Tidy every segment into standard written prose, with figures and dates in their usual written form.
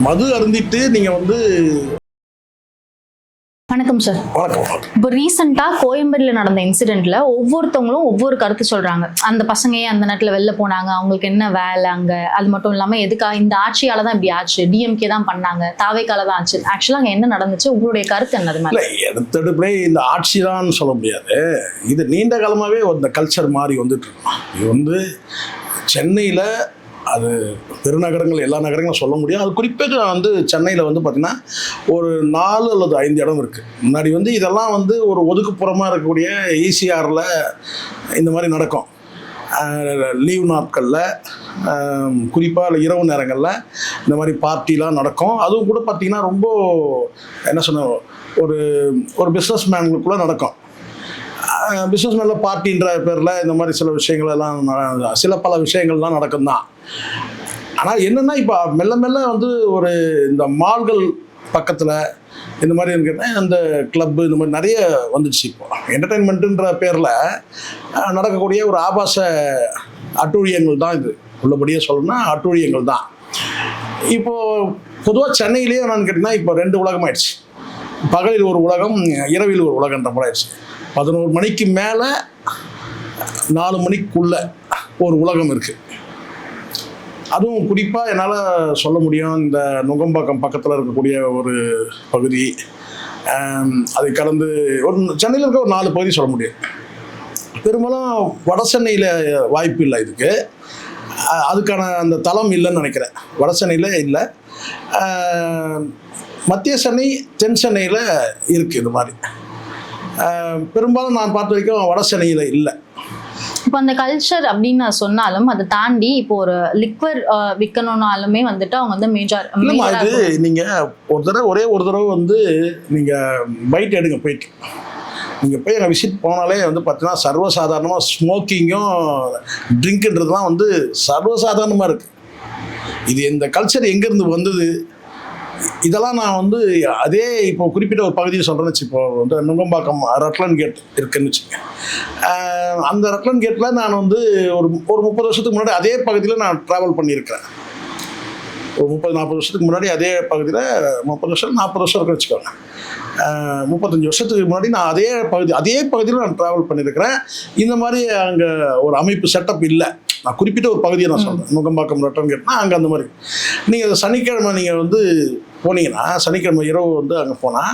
மது அருந்திட்டு நீங்க வந்து வணக்கம் சார். வணக்கம். இப்போ ரீசெண்டா கோயம்பேடுல நடந்த இன்சிடென்ட்ல ஒவ்வொருத்தவங்களும் ஒவ்வொரு கருத்து சொல்றாங்க. அந்த பசங்க அந்த நேரத்துல வெளில போனாங்க, அவங்களுக்கு என்ன வேலை அங்க, அது மட்டும் இல்லாம எதுக்கா இந்த ஆட்சியால தான் இப்படி ஆச்சு, டிஎம்கே தான் பண்ணாங்க, தாவேக்கால தான் ஆச்சு. ஆக்சுவலா அங்க என்ன நடந்துச்சு, உங்களுடைய கருத்து என்னது? இல்ல, எடுத்தடுப்புலே இந்த ஆட்சி தான் சொல்ல முடியாது. இது நீண்ட காலமாவே இந்த கல்ச்சர் மாறி வந்துட்டு இருக்கோம். இது வந்து சென்னையில அது பெருநகரங்கள் எல்லா நகரங்களும் சொல்ல முடியும். அது குறிப்பாக வந்து சென்னையில் வந்து பார்த்திங்கன்னா ஒரு 4 அல்லது 5 இடம் இருக்குது. முன்னாடி வந்து இதெல்லாம் வந்து ஒரு ஒதுக்குப்புறமாக இருக்கக்கூடிய ஈசிஆரில் இந்த மாதிரி நடக்கும். லீவ் நாட்களில் குறிப்பாக இரவு நேரங்களில் இந்த மாதிரி பார்ட்டிலாம் நடக்கும். அதுவும் கூட பார்த்திங்கன்னா ரொம்ப என்ன சொன்ன ஒரு பிஸ்னஸ் மேன்களுக்குள்ளே நடக்கும். பிஸ்னஸ் மேனில் பார்ட்டின்ற பேரில் இந்த மாதிரி சில விஷயங்கள் எல்லாம் பல விஷயங்கள்லாம் நடக்கும் தான். ஆனால் என்னென்னா இப்போ மெல்ல மெல்ல வந்து ஒரு இந்த மால்கள் பக்கத்தில் இந்த மாதிரி இருக்கிற அந்த கிளப்பு இந்த மாதிரி நிறைய வந்துடுச்சு. இப்போ என்டர்டெயின்மெண்ட்டுன்ற பேரில் நடக்கக்கூடிய ஒரு ஆபாச அட்டூழியங்கள் தான் இது. உள்ளபடியே சொல்லணும்னா அட்டூழியங்கள் தான். இப்போது பொதுவாக சென்னையிலேயே என்னன்னு கேட்டிங்கன்னா இப்போ 2 உலகம் ஆயிடுச்சு. பகலில் ஒரு உலகம், இரவில் ஒரு உலகன்ற மாதிரி ஆயிடுச்சு. 11 மணிக்கு மேலே 4 மணிக்குள்ள ஒரு உலகம் இருக்குது. அதுவும் குறிப்பாக என்னால் சொல்ல முடியும், இந்த நுங்கம்பாக்கம் பக்கத்தில் இருக்கக்கூடிய ஒரு பகுதி, அதை கடந்து ஒரு சென்னையில் இருக்க ஒரு 4 பகுதி சொல்ல முடியும். பெரும்பாலும் வட சென்னையில் வாய்ப்பு இல்லை இதுக்கு. அதுக்கான அந்த தளம் இல்லைன்னு நினைக்கிறேன். வட சென்னையில் இல்லை, மத்திய சென்னை, தென் சென்னையில் இருக்குது. இது மாதிரி பெரும்பாலும் நான் பார்த்த வரைக்கும் வட சென்னையில் இல்லை. இப்போ அந்த கல்ச்சர் அப்படின்னு நான் சொன்னாலும் அதை தாண்டி இப்போ ஒரு லிக்வர் விற்கணும்னாலுமே வந்துட்டு அவங்க வந்து மேஜர் இது நீங்கள் ஒரே ஒரு தடவை வந்து நீங்கள் பைட் எடுங்க, போயிட்டு நீங்கள் போய் அங்கே விசிட் போனாலே வந்து பார்த்தீங்கன்னா சர்வசாதாரணமாக ஸ்மோக்கிங்கும் ட்ரிங்க்குன்றதுலாம் வந்து சர்வசாதாரணமாக இருக்குது. இது இந்த கல்ச்சர் எங்கேருந்து வந்தது இதெல்லாம் நான் வந்து அதே இப்போ குறிப்பிட்ட ஒரு பகுதியை சொல்கிறேன்னு வச்சு, இப்போ வந்து நுங்கம்பாக்கம் ரட்லன் கேட் இருக்குன்னு வச்சுக்கேன். அந்த ரட்லன் கேட்டில் நான் வந்து ஒரு 30 வருஷத்துக்கு முன்னாடி அதே பகுதியில் நான் ட்ராவல் பண்ணியிருக்கிறேன். ஒரு 30-40 வருஷத்துக்கு முன்னாடி அதே பகுதியில் 30 வருஷம் 40 வருஷம் இருக்குன்னு வச்சுக்கோங்க. 35 வருஷத்துக்கு முன்னாடி நான் அதே பகுதியில் நான் ட்ராவல் பண்ணியிருக்கிறேன். இந்த மாதிரி அங்கே ஒரு அமைப்பு செட்டப் இல்லை. நான் குறிப்பிட்ட ஒரு பகுதியை நான் சொல்கிறேன். நுங்கம்பாக்கம் ரட்லன் கேட்னா அங்கே அந்த மாதிரி. நீங்கள் சனிக்கிழமை நீங்கள் வந்து போனீங்கன்னா, சனிக்கிழமை இரவு வந்து அங்கே போனால்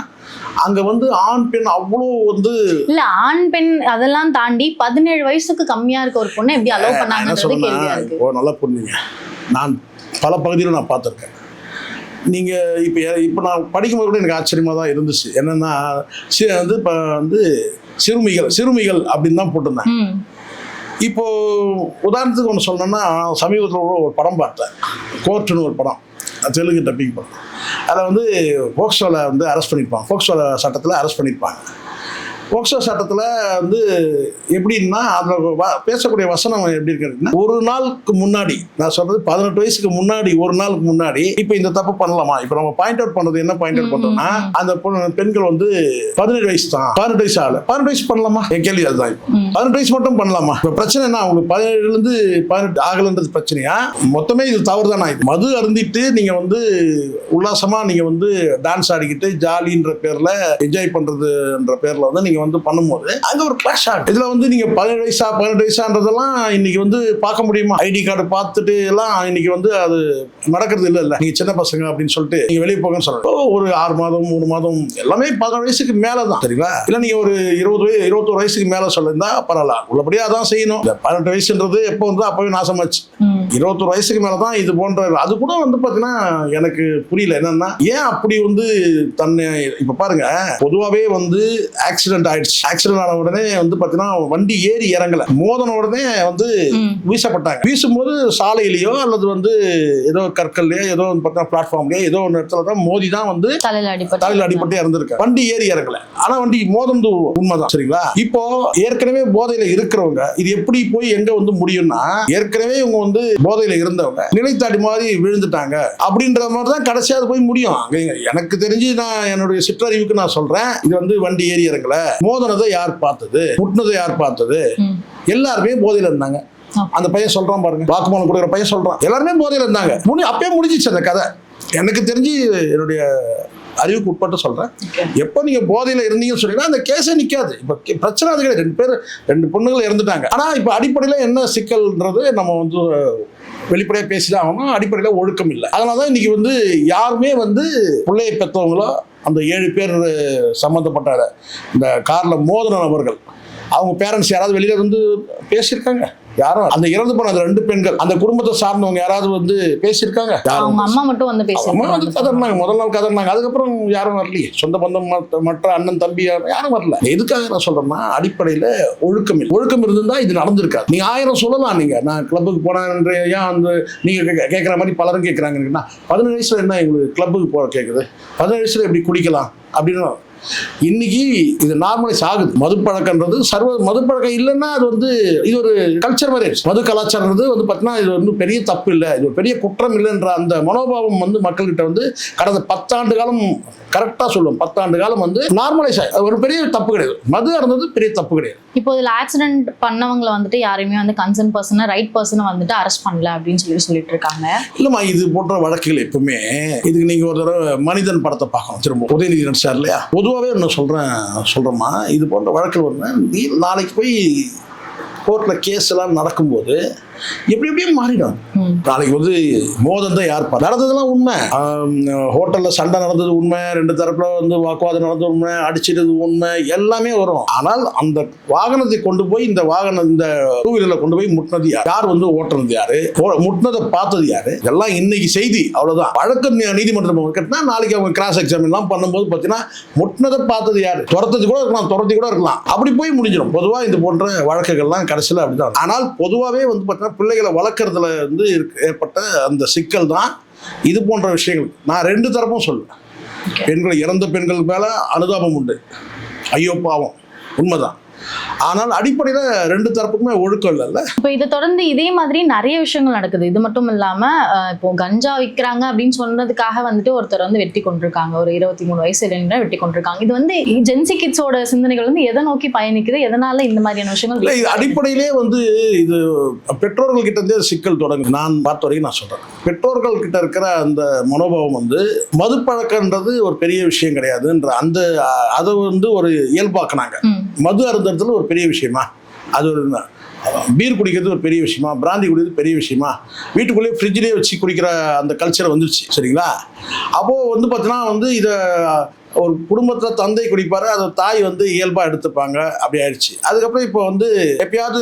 அங்கே வந்து ஆண் பெண் அவ்வளோ வந்து இல்லை, ஆண் பெண் அதெல்லாம் தாண்டி 17 வயசுக்கு கம்மியாக இருக்க ஒரு பொண்ணை எப்படி அலோவ் பண்ணாங்க? இப்போ நல்லா புரிஞ்சுங்க, நான் பல பகுதியில் நான் பார்த்துருக்கேன். நீங்கள் இப்போ நான் படிக்கும்போது கூட எனக்கு ஆச்சரியமாக தான் இருந்துச்சு. என்னென்னா வந்து இப்போ வந்து சிறுமிகள் அப்படின்னு தான் போட்டிருந்தேன். இப்போது உதாரணத்துக்கு ஒன்று சொல்லணும்னா, சமீபத்தில் ஒரு படம் பார்த்தேன், கோர்ட்டுன்னு ஒரு படம், தெலுங்கு டப்பிங் படம். அதில் வந்து போக்சோவில் வந்து அரெஸ்ட் பண்ணியிருப்பாங்க. போக்சோ சட்டத்தில் அரெஸ்ட் பண்ணியிருப்பாங்க. போக்சோ சட்டத்தில் வந்து எப்படின்னா அதில் பேசக்கூடிய வசனம் எப்படி இருக்குன்னா, ஒரு நாளுக்கு முன்னாடி, நான் சொல்கிறது 18 வயசுக்கு முன்னாடி, ஒரு நாளுக்கு முன்னாடி இப்போ இந்த தப்பு பண்ணலாமா? இப்போ நம்ம பாயிண்ட் அவுட் பண்ணுறது என்ன பாயிண்ட் அவுட் பண்ணுறோம்னா, அந்த பெண்கள் வந்து 17 வயசு தான், 18 வயசு ஆகல, 18 வயசு பண்ணலாமா? என் கேள்வி அதுதான். இப்போ 18 வயசு மட்டும் பண்ணலாமா? இப்போ பிரச்சனை என்ன, அவங்களுக்கு 17லேருந்து 18 ஆகலன்றது பிரச்சனையா? மொத்தமே இது தவறு தானே. மது அருந்திட்டு நீங்கள் வந்து உல்லாசமாக நீங்கள் வந்து டான்ஸ் ஆடிக்கிட்டு ஜாலின்ற பேரில் என்ஜாய் பண்ணுறதுன்ற பேரில் வந்து வந்து பண்ணும்போது அங்க ஒரு கிளாஷ் ஆகும். இதுல வந்து நீங்க 17 வயசா 18 வயசான்றதெல்லாம் இன்னைக்கு வந்து பார்க்க முடியுமா? ஐடி கார்டு பார்த்துட்டு எல்லாம் இன்னைக்கு வந்து அது நடக்கிறது இல்ல. நீங்க சின்ன பசங்க அப்படின்னு சொல்லிட்டு நீங்க வெளியே போகன்னு சொல்றோம். ஒரு 6 மாதம் 3 மாதம் எல்லாமே 17 வயசுக்கு மேலதான், சரிங்களா? இல்ல நீங்க ஒரு 21 வயசுக்கு மேல சொல்லிருந்தா பரவாயில்ல, உள்ளபடியா அதான் செய்யணும். 18 வயசுன்றது எப்போ வந்து அப்பவே நாசமாச்சு. 21 வயசுக்கு மேலதான் இது போன்ற. அது கூட வந்து பாத்தீங்கன்னா எனக்கு புரியல என்னன்னா, ஏன் அப்படி வந்து தன்னை இப்ப பாருங்க, பொதுவாவே வந்து ஆக்சிடென்ட் ஆன உடனே வந்து பாத்தீங்கன்னா வண்டி ஏறி இறங்கல, மோதன உடனே வந்து வீசப்பட்டாங்க. வீசும்போது சாலையிலயோ அல்லது வந்து ஏதோ கற்கள்லயோ ஏதோ பிளாட்ஃபார்ம்லயோ ஏதோ ஒரு இடத்துல தான் மோதி தான் வந்து தலையில அடிபட்டு இறந்துருக்கு. வண்டி ஏறி இறங்கல, ஆனா வண்டி மோதந்து உண்மைதான், சரிங்களா? இப்போ ஏற்கனவே போதையில இருக்கிறவங்க இது எப்படி போய் எங்க வந்து முடியும்னா, ஏற்கனவே இவங்க வந்து போதையில இருந்தவங்க நிலைத்தாடி மாதிரி விழுந்துட்டாங்க அப்படின்ற மாதிரி தான் கடைசியா போய் முடியும். எனக்கு தெரிஞ்சு நான் என்னுடைய சிற்றறிவுக்கு நான் சொல்றேன், இது வந்து வண்டி ஏறி இறங்கல, மோதனதை யார் பார்த்தது, முட்டினதை யார் பார்த்தது, எல்லாருமே போதையில இருந்தாங்க. அந்த பையன் சொல்றான் பாருங்க, வாக்குமூலம் கொடுக்குற பையன் சொல்றான், எல்லாருமே போதையில இருந்தாங்க. அப்பயே முடிஞ்சிச்சு அந்த கதை. எனக்கு தெரிஞ்சு என்னுடைய அறிவுக்கு உட்பட்டு சொல்கிறேன். எப்போ நீங்கள் போதையில் இருந்தீங்கன்னு சொன்னீங்கன்னா அந்த கேஸே நிற்காது. இப்போ பிரச்சனை அது கிடையாது. ரெண்டு பொண்ணுகள் இறந்துட்டாங்க. ஆனால் இப்போ அடிப்படையில் என்ன சிக்கல்ன்றது நம்ம வந்து வெளிப்படையாக பேசிதான் ஆகணும். அடிப்படையில் ஒழுக்கம் இல்லை. அதனால தான் இன்றைக்கி வந்து யாருமே வந்து பிள்ளையை பெற்றவங்களோ அந்த 7 பேர் சம்மந்தப்பட்ட இந்த காரில் மோதின நபர்கள் அவங்க பேரண்ட்ஸ் யாராவது வெளியில் வந்து பேசியிருக்காங்க? யாரும் அந்த இறந்து போன அந்த 2 பெண்கள் அந்த குடும்பத்தை சார்ந்தவங்க யாராவது வந்து பேசியிருக்காங்க? அவங்க அம்மா மட்டும் வந்து அம்மா வந்து கதறினாங்க. முதல் நாள் கதறினாங்க. அதுக்கப்புறம் யாரும் வரலையே. சொந்த பந்தம் மற்ற அண்ணன் தம்பி யாரும் வரல. எதுக்காக நான் சொல்றேன்னா அடிப்படையில் ஒழுக்கம் இல்லை. ஒழுக்கம் இருந்திருந்தா இது நடந்திருக்காது. நீங்க 1000 சொல்லலாம். நீங்க நான் கிளப்புக்கு போனேன் ஏன் வந்து நீங்க கேட்குற மாதிரி பலரும் கேட்குறாங்கன்னா 17 வயசுல என்ன எங்களுக்கு கிளப்புக்கு போக கேட்குது? 17 வயசுல எப்படி குடிக்கலாம் அப்படின்னு இன்னைக்கு இது நார்மலைஸ் ஆகுது. மது பழக்கன்றது மது பழக்கம் இல்லைன்னா அது வந்து இது ஒரு கல்ச்சர் மாதிரி. மது கலாச்சாரம்ன்றது வந்து பார்த்தீங்கன்னா இது வந்து பெரிய தப்பு இல்லை, இது ஒரு பெரிய குற்றம் இல்லைன்ற அந்த மனோபாவம் வந்து மக்கள்கிட்ட வந்து கடந்த 10 ஆண்டு காலம் கரெக்டாக சொல்லுவோம். 10 ஆண்டு காலம் வந்து நார்மலைஸ் ஆகி ஒரு பெரிய தப்பு கிடையாது. மது இருந்தது பெரிய தப்பு கிடையாது. இப்போ இதில் ஆக்சிடென்ட் பண்ணவங்களை வந்துட்டு யாரையுமே வந்து கன்சர்ன் பர்சனை ரைட் பர்சனை வந்துட்டு அரெஸ்ட் பண்ணல அப்படின்னு சொல்லிட்டு இருக்காங்க. இல்லைம்மா, இது போன்ற வழக்குகள் எப்பவுமே இதுக்கு நீங்கள் ஒரு தடவை மனிதன் படத்தை பார்க்கணும். திரும்ப உதயநிதி நடிச்சார் இல்லையா? பொதுவாகவே நான் சொல்கிறேம்மா, இது போன்ற வழக்குகள் வந்து நாளைக்கு போய் கோர்ட்டில் கேஸ் எல்லாம் நடக்கும்போது எப்படியும் மாறிடும். நாளைக்கு வந்து மோதல் தான் யார் நடந்ததெல்லாம் உண்மை. ஹோட்டலில் சண்டை நடந்தது உண்மை, 2 தரப்புல வந்து வாக்குவாதம் நடந்தது உண்மை, அடிச்சிட்டது உண்மை, எல்லாமே வரும். ஆனால் அந்த வாகனத்தை கொண்டு போய் இந்த 2 வீலரில் கொண்டு போய் முட்டினது யார் வந்து ஓட்டுறது யாரு, முட்டினதை பார்த்தது யாரு, எல்லாம் இன்னைக்கு செய்தி. அவ்வளோதான். வழக்கு நீதிமன்றம் கேட்டா நாளைக்கு அவங்க கிராஸ் எக்ஸாமின் எல்லாம் பண்ணும்போது பார்த்தீங்கன்னா முட்டினதை பார்த்தது யாரு, துரத்தி கூட இருக்கலாம். அப்படி போய் முடிஞ்சிடும். பொதுவாக இது போன்ற வழக்குகள்லாம் கடைசியில் அப்படிதான். ஆனால் பொதுவாகவே வந்து பார்த்தீங்கன்னா பிள்ளைகளை வளர்க்கறதுல வந்து ஏற்பட்ட அந்த சிக்கல் தான் இது போன்ற விஷயங்கள். நான் 2 தரப்பும் சொல்லுவேன். பெண்கள் இறந்த பெண்கள் மேல அனுதாபம் உண்டு, ஐயோ பாவம், உண்மைதான். ஆனால் அடிப்படையில் 2 தரப்புக்குமே ஒழுக்கம் இல்லைல்ல. இப்போ இதை தொடர்ந்து இதே மாதிரி நிறைய விஷயங்கள் நடக்குது. இது மட்டும் இல்லாம இப்போ கஞ்சா விற்கிறாங்க அப்படின்னு சொன்னதுக்காக வந்துட்டு ஒருத்தர் வந்து வெட்டி கொண்டிருக்காங்க. ஒரு 23 வயசு இளைஞரை வெட்டி கொண்டிருக்காங்க. இது வந்து ஜென்சி கிட்ஸோட சிந்தனைகள் வந்து எதை நோக்கி பயணிக்குது? எதனால இந்த மாதிரியான விஷயங்கள் இல்லை? இது அடிப்படையிலே வந்து இது பெற்றோர்கள் கிட்ட இருந்தே சிக்கல் தொடங்கு. நான் பார்த்த வரைக்கும் நான் சொல்றேன், பெற்றோர்கள் கிட்ட இருக்கிற அந்த மனோபாவம் வந்து மது பழக்கன்றது ஒரு பெரிய விஷயம் கிடையாதுன்ற அந்த அதை வந்து ஒரு இயல்பாக்குனாங்க. மது அருந்தறதுல ஒரு பெரிய விஷயமா, அது ஒரு பீர் குடிக்கிறது ஒரு பெரிய விஷயமா, பிராந்தி குடிக்கிறது பெரிய விஷயமா, வீட்டுக்குள்ளேயே ஃப்ரிட்ஜ்லேயே வச்சு குடிக்கிற அந்த கல்ச்சரை வந்துருச்சு. சரிங்களா? அப்போது வந்து பார்த்தீங்கன்னா வந்து இதை ஒரு குடும்பத்தில் தந்தை குடிப்பார், அதை தாய் வந்து இயல்பாக எடுத்துப்பாங்க. அப்படி ஆயிடுச்சு. அதுக்கப்புறம் இப்போ வந்து எப்பயாவது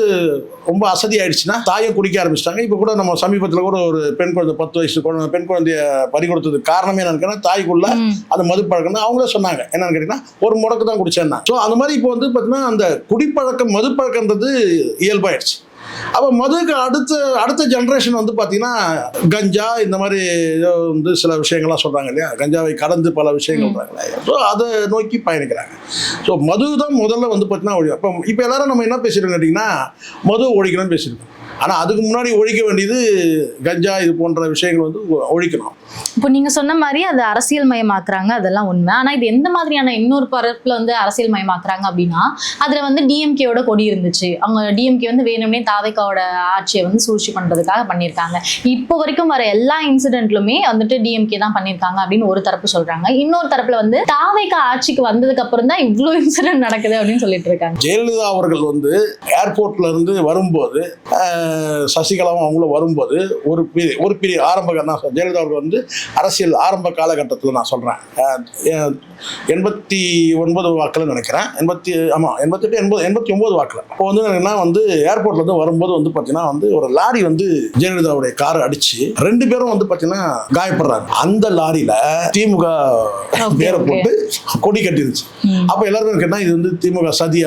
ரொம்ப அசதி ஆயிடுச்சுன்னா தாயும் குடிக்க ஆரம்பிச்சிட்டாங்க. இப்போ கூட நம்ம சமீபத்தில் கூட ஒரு பெண் குழந்தை 10 வயசு பெண் குழந்தைய பறி கொடுத்ததுக்கு காரணமே என்னன்னு கேட்டால் தாய்க்குள்ள அந்த மது பழக்கம் தான். அவங்களே சொன்னாங்க என்னன்னு கேட்டிங்கன்னா ஒரு முடக்கு தான் குடிச்சேன்னா. ஸோ அந்த மாதிரி இப்போ வந்து பார்த்தீங்கன்னா அந்த குடிப்பழக்கம் மது பழக்கன்றது இயல்பாயிடுச்சு. அப்போ மதுக்கு அடுத்த ஜென்ரேஷன் வந்து பார்த்தீங்கன்னா கஞ்சா இந்த மாதிரி வந்து சில விஷயங்கள்லாம் சொல்கிறாங்க இல்லையா, கஞ்சாவை கடந்து பல விஷயங்கள் சொல்கிறாங்களே. ஸோ அதை நோக்கி பயணிக்கிறாங்க. ஸோ மது தான் முதல்ல வந்து பார்த்தீங்கன்னா இப்போ எல்லாரும் நம்ம என்ன பேசியிருக்கோம் கேட்டிங்கன்னா மது ஒழிக்கணும்னு பேசியிருக்கோம். ஆனால் அதுக்கு முன்னாடி ஒழிக்க வேண்டியது கஞ்சா இது போன்ற விஷயங்கள் வந்து ஒழிக்கணும். இப்போ நீங்க சொன்ன மாதிரி அது அரசியல் மயமாக்குறாங்க, அதெல்லாம் உண்மை. ஆனா இது எந்த மாதிரியான இன்னொரு பரப்புல வந்து அரசியல் மயமாக்குறாங்க அப்படின்னா அதுல வந்து டிஎம்கேவோட கொடி இருந்துச்சு. அவங்க டிஎம்கே வந்து வேணும்னே தாவேக்காவோட ஆட்சியை வந்து சூழ்ச்சி பண்றதுக்காக பண்ணியிருக்காங்க. இப்போ வரைக்கும் வர எல்லா இன்சிடென்ட்லுமே வந்துட்டு டிஎம்கே தான் பண்ணியிருக்காங்க அப்படின்னு ஒரு தரப்பு சொல்றாங்க. இன்னொரு தரப்புல வந்து தாவேக்கா ஆட்சிக்கு வந்ததுக்கு அப்புறம் தான் இவ்வளவு இன்சிடென்ட் நடக்குது அப்படின்னு சொல்லிட்டு இருக்காங்க. ஜெயலலிதா அவர்கள் வந்து ஏர்போர்ட்ல இருந்து வரும்போது சசிகலாவும் அவங்களும் வரும்போது ஒரு பெரிய ஜெயலலிதா அவர்கள் வந்து அரசியல் ஆரம்ப காலகட்டத்தில் நான் சொல்கிறேன் 89 வாக்கில் நினைக்கிறேன், 89 வாக்கில். அப்போ வந்து என்னன்னா வந்து ஏர்போர்ட்லேருந்து வரும்போது வந்து பார்த்தீங்கன்னா வந்து ஒரு லாரி வந்து ஜெயலலிதாவுடைய காரை அடிச்சு 2 பேரும் வந்து பார்த்தீங்கன்னா காயப்படுறாங்க. அந்த லாரியில் திமுக பேரை போட்டு கொடி கட்டிருச்சு. அப்போ எல்லாருமே கேட்டால் இது வந்து திமுக சதி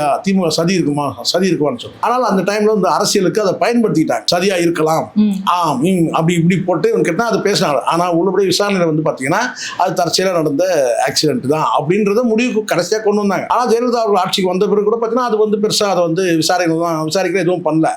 இருக்குமான்னு சொல்லி. ஆனால் அந்த டைம்ல வந்து அரசியலுக்கு அதை பயன்படுத்திக்கிட்டாங்க. சதியா இருக்கலாம் அப்படி இப்படி போட்டு கேட்டால் அது பேசினாங்க. ஆனால் உள்ளபடி விசாரணையில் வந்து பார்த்தீங்கன்னா அது தற்செயலாக நடந்த ஆக்சிடென்ட் தான் அப்படின்றத முடிவுக்கு கடைசியாக கொண்டு வந்தாங்க. ஆனால் ஜெயலலிதா அவர்கள் ஆட்சிக்கு வந்த பிறகு கூட பார்த்தீங்கன்னா அது வந்து பெருசாக அதை வந்து விசாரிக்க எதுவும் பண்ணல,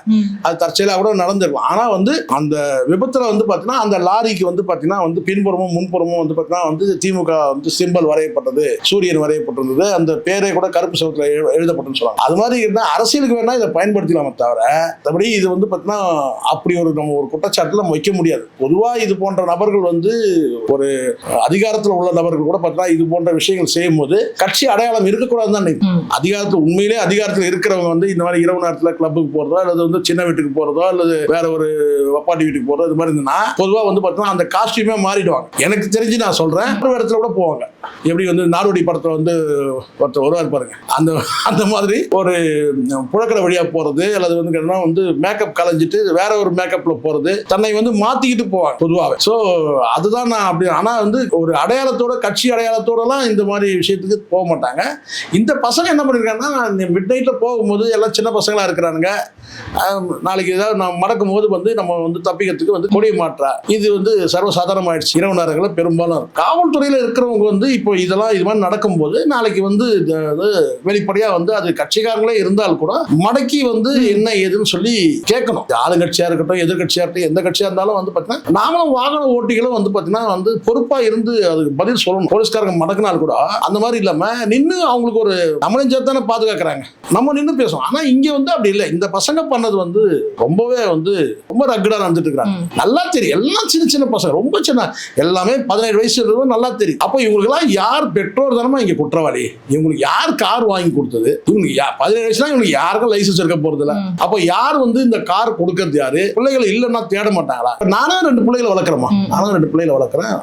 அது தற்செயலாக கூட நடந்திருக்கும். ஆனால் வந்து அந்த விபத்தில் வந்து பார்த்தீங்கன்னா அந்த லாரிக்கு வந்து பார்த்தீங்கன்னா வந்து பின்புறமும் முன்புறமும் வந்து பார்த்தீங்கன்னா வந்து திமுக வந்து சிம்பல் வரையப்பட்டது, சூரியன் வரையப்பட்டிருந்தது, அந்த பேரை கூட கருப்பு சவத்தில் எழுதப்பட்டுன்னு சொல்லுவாங்க. அது மாதிரி இருந்தால் அரசியலுக்கு வேணா இதை பயன்படுத்தலாமே தவிர அப்படி இது வந்து பார்த்தீங்கன்னா அப்படி நம்ம ஒரு குற்றச்சாட்டுல நம்ம வைக்க முடியாது. பொதுவாக இது போன்ற நபர்கள் வந்து ஒரு அதிகாரத்தில் உள்ள நபர்கள் கூட பார்த்தீங்கன்னா இது போன்ற விஷயங்கள் செய்யும் போது கட்சி அடையாளம் இருக்கக்கூடாது தான். அதிகாரத்தில் உண்மையிலே அதிகாரத்தில் இருக்கிறவங்க வந்து இந்த மாதிரி இரவு நேரத்தில் கிளப்புக்கு போறதோ அல்லது வந்து சின்ன வீட்டுக்கு போறதோ அல்லது வேற ஒரு வப்பாட்டி வீட்டுக்கு போறதோ இது மாதிரி இருந்ததுன்னா பொதுவாக வந்து பார்த்தீங்கன்னா அந்த காஸ்டியூமே மாறிடுவாங்க. எனக்கு தெரிஞ்சு நான் சொல்றேன், ஒரு இடத்துல கூட போவாங்க. எப்படி வந்து நாடோடி படத்தில் வந்து ஒருத்தர் வருவார் பாருங்க, அந்த மாதிரி ஒரு புழக்கடை வழியா போறது அல்லது வந்து மேக்கப் கலைஞ்சிட்டு வேற ஒரு மேக்கப்ல போறது, தன்னை வந்து மாத்திக்கிட்டு போவாங்க பொதுவாக. ஸோ அதுதான் நான் அப்படி. ஆனா வந்து ஒரு அடையாளத்தோட கட்சி அடையாளத்தோடலாம் இந்த மாதிரி விஷயத்துக்கு போக மாட்டாங்க. இந்த பசங்க என்ன பண்ணிருக்காங்கன்னா, மிட் நைட்ல போகும்போது எல்லாம் சின்ன பசங்களா இருக்கிறானுங்க. நாளைக்கு ஏதாவது நான் மடக்கும் போது வந்து நம்ம வந்து தப்பிக்கிறதுக்கு வந்து கொடியை மாற்றா, இது வந்து சர்வசாதாரணமாயிடுச்சு. இரவு நேரங்களில் பெரும்பாலும் காவல்துறையில் இருக்கிறவங்க வந்து இப்போ இதெல்லாம் இது மாதிரி நடக்கும்போது நாளைக்கு வந்து வெளிப்படையா வந்து அது கட்சிக்காரங்களே இருந்தால் கூட மடக்கி வந்து என்ன ஏதுன்னு சொல்லி கேட்கணும். ஆளுங்கட்சியா இருக்கட்டும், எதிர்கட்சியா இருக்கட்டும், எந்த கட்சியா இருந்தாலும் வந்து பார்த்தீங்கன்னா நாமளும் வாகன ஓட்டிகளும் வந்து பார்த்தீங்கன்னா வந்து பொறுப்பா இருந்து அதுக்கு பதில் சொல்லணும். போலீஸ்காரங்க மடக்கினால் கூட அந்த மாதிரி இல்லாம நின்று அவங்களுக்கு ஒரு நம்மளே பாதுகாக்கிறாங்க, நம்ம நின்று பேசுவோம். ஆனா இங்க வந்து அப்படி இல்லை. இந்த பசங்க பண்ணது வந்து ரொம்பவே வந்து ரொம்ப ரக்கடா நடந்துட்டு இருக்காங்க. நல்லா தெரியும், எல்லாம் சின்ன சின்ன பசங்க, ரொம்ப சின்ன, எல்லாமே 17 வயசு இருக்கும், நல்லா தெரியும். அப்போ இவங்களுக்கு எல்லாம் யார் பெற்றோர் தானமா இங்க குற்றவாளி? இவங்களுக்கு யார் கார் வாங்கி கொடுத்தது? இவங்களுக்கு 17 வயசுனா இவங்களுக்கு யாருக்கும் லைசன்ஸ் இருக்க போறது இல்ல. அப்போ யார் வந்து இந்த கார் கொடுக்கறது யாரு? பிள்ளைகள் இல்லைன்னா தேட மாட்டாங்களா? நானும் 2 பிள்ளைகளை வளர்க்குறேமா, நானும் 2 பிள்ளைகளை வளர்க்குறேன்.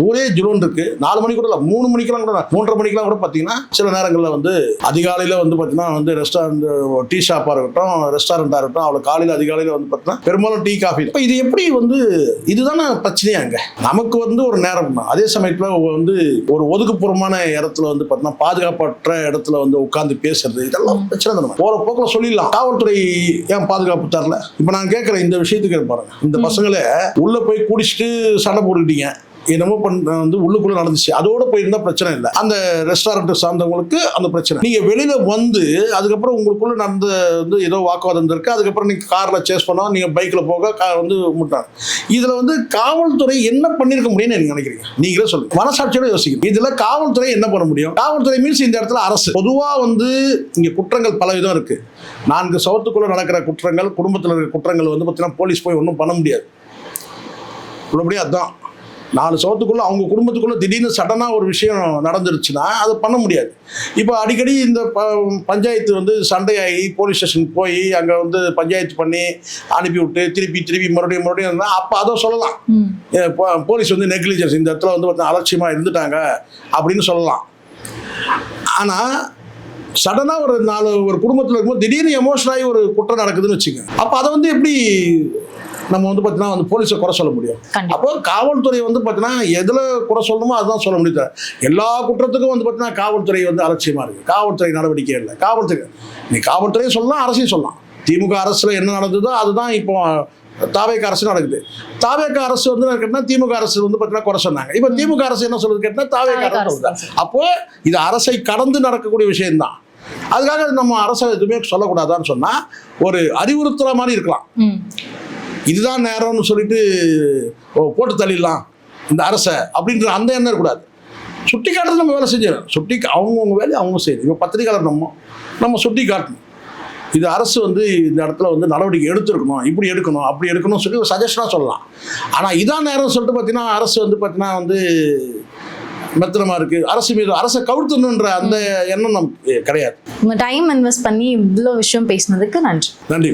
ஊரே ஜுரோன் இருக்கு. 4 மணிக்கு கூட 3 மணிக்கெல்லாம் கூட 3:30 மணிக்கெல்லாம் கூட பாத்தீங்கன்னா சில நேரங்களில் வந்து அதிகாலையில வந்து பாத்தீங்கன்னா வந்து ரெஸ்டாரண்ட், டீ ஷாப்பா இருக்கட்டும், ரெஸ்டாரண்டா இருக்கட்டும், அவளை காலையில அதிகாலையில வந்து பாத்தீங்கன்னா பெரும்பாலும் டீ காஃபி. இப்போ இது எப்படி வந்து இதுதானே பிரச்சனையாங்க. நமக்கு வந்து ஒரு நேரம் தான், அதே சமயத்துல வந்து ஒரு ஒதுக்குப்புறமான இடத்துல வந்து பாத்தீங்கன்னா பாதுகாப்பற்ற இடத்துல வந்து உட்கார்ந்து பேசுறது, இதெல்லாம் பிரச்சனை தானே. போற போக்கில் சொல்லிடலாம், காவல்துறை ஏன் பாதுகாப்பு தரல? இப்ப நான் கேட்கிறேன் இந்த விஷயத்துக்கு பாருங்க, இந்த பசங்களை உள்ள போய் குடிச்சிட்டு சண்டை போட்டுக்கிட்டீங்க, என்னமோ வந்து உள்ளுக்குள்ள நடந்துச்சு, அதோட போயிருந்தா பிரச்சனை இல்லை. அந்த ரெஸ்டாரண்ட் சார்ந்தவங்களுக்கு அந்த பிரச்சனை. நீங்க வெளியில வந்து அதுக்கப்புறம் உங்களுக்குள்ள நடந்த வந்து ஏதோ வாக்குவாதம் இருக்கு, அதுக்கப்புறம் நீங்க கார்ல சேஸ் பண்ணா, நீங்க பைக்ல போக வந்து முட்டாங்க. இதுல வந்து காவல்துறை என்ன பண்ணிருக்க முடியும்னு நீங்க நினைக்கிறீங்க? நீங்களே சொல்லுங்க, மனசாட்சியோட யோசிக்கணும். இதுல காவல்துறை என்ன பண்ண முடியும்? காவல்துறை மீன்ஸ் இந்த இடத்துல அரசு. பொதுவா வந்து இங்க குற்றங்கள் பல விதம் இருக்கு. 4 சவத்துக்குள்ள நடக்கிற குற்றங்கள், குடும்பத்தில் இருக்கிற குற்றங்கள் வந்து பார்த்தீங்கன்னா போலீஸ் போய் ஒன்றும் பண்ண முடியாது. உள்ளபடியே அதுதான் 4 சவத்துக்குள்ள அவங்க குடும்பத்துக்குள்ள திடீர்னு சடனா ஒரு விஷயம் நடந்துருச்சுன்னா அதை பண்ண முடியாது. இப்போ அடிக்கடி இந்த பஞ்சாயத்து வந்து சண்டையாகி போலீஸ் ஸ்டேஷன் போய் அங்கே வந்து பஞ்சாயத்து பண்ணி அனுப்பி விட்டு திருப்பி மறுபடியும் இருந்தால் அப்போ அதை சொல்லலாம், போலீஸ் வந்து நெக்லிஜென்ஸ், இந்த இடத்துல வந்து பார்த்தா அலட்சியமாக இருந்துட்டாங்க அப்படின்னு சொல்லலாம். ஆனால் சடனாக ஒரு குடும்பத்தில் இருக்கும்போது திடீர்னு எமோஷனாகி ஒரு குற்றம் நடக்குதுன்னு வச்சுங்க, அப்போ அதை வந்து எப்படி நம்ம வந்து பார்த்தீங்கன்னா வந்து போலீஸை குறை சொல்ல முடியும்? அப்போ காவல்துறை வந்து பார்த்தீங்கன்னா எதில் குறை சொல்லணுமோ அதுதான் சொல்ல முடியுது. எல்லா குற்றத்துக்கும் வந்து பார்த்தீங்கன்னா காவல்துறை வந்து அலட்சியமாக இருக்குது, காவல்துறை நடவடிக்கை இல்லை. காவல்துறையும் சொல்லலாம், அரசையும் சொல்லலாம். திமுக அரசில் என்ன நடந்ததோ அதுதான் இப்போ தாவேக அரசு நடக்குது. தாவேக அரசு வந்து கேட்டால் திமுக அரசு வந்து பார்த்தீங்கன்னா குறை சொன்னாங்க. இப்போ திமுக அரசு என்ன சொல்றது கேட்டால் தாவேக அரசு சொல்லுது. அப்போ இது அரசை கடந்து நடக்கக்கூடிய விஷயம்தான். அதுக்காக நம்ம அரசை எதுவுமே சொல்லக்கூடாதான்னு சொன்னா ஒரு அறிவுறுத்தல மாதிரி இருக்கலாம். இதுதான் நேரம்னு சொல்லிட்டு போட்டு தள்ளிடலாம் இந்த அரசை அப்படின்ற அந்த எண்ணம் இருக்கக்கூடாது. சுட்டி காட்டுறது நம்ம வேலை செஞ்சிடணும். அவங்கவுங்க வேலையை அவங்க செய்யணும். இப்போ பத்திரிகையாளர் நம்ம சுட்டி காட்டணும், இது அரசு வந்து இந்த இடத்துல வந்து நடவடிக்கை எடுத்துருக்கணும், இப்படி எடுக்கணும், அப்படி எடுக்கணும்னு சொல்லி ஒரு சஜஷனாக சொல்லலாம். ஆனால் இதான் நேரம் சொல்லிட்டு பார்த்தீங்கன்னா அரசு வந்து பார்த்தீங்கன்னா வந்து மெத்தனமாக இருக்குது, அரசு மீது அரசை கவுழ்த்தணுன்ற அந்த எண்ணம் நமக்கு கிடையாது. உங்கள் டைம் இன்வெஸ்ட் பண்ணி இவ்வளோ விஷயம் பேசினதுக்கு நன்றி. நன்றி.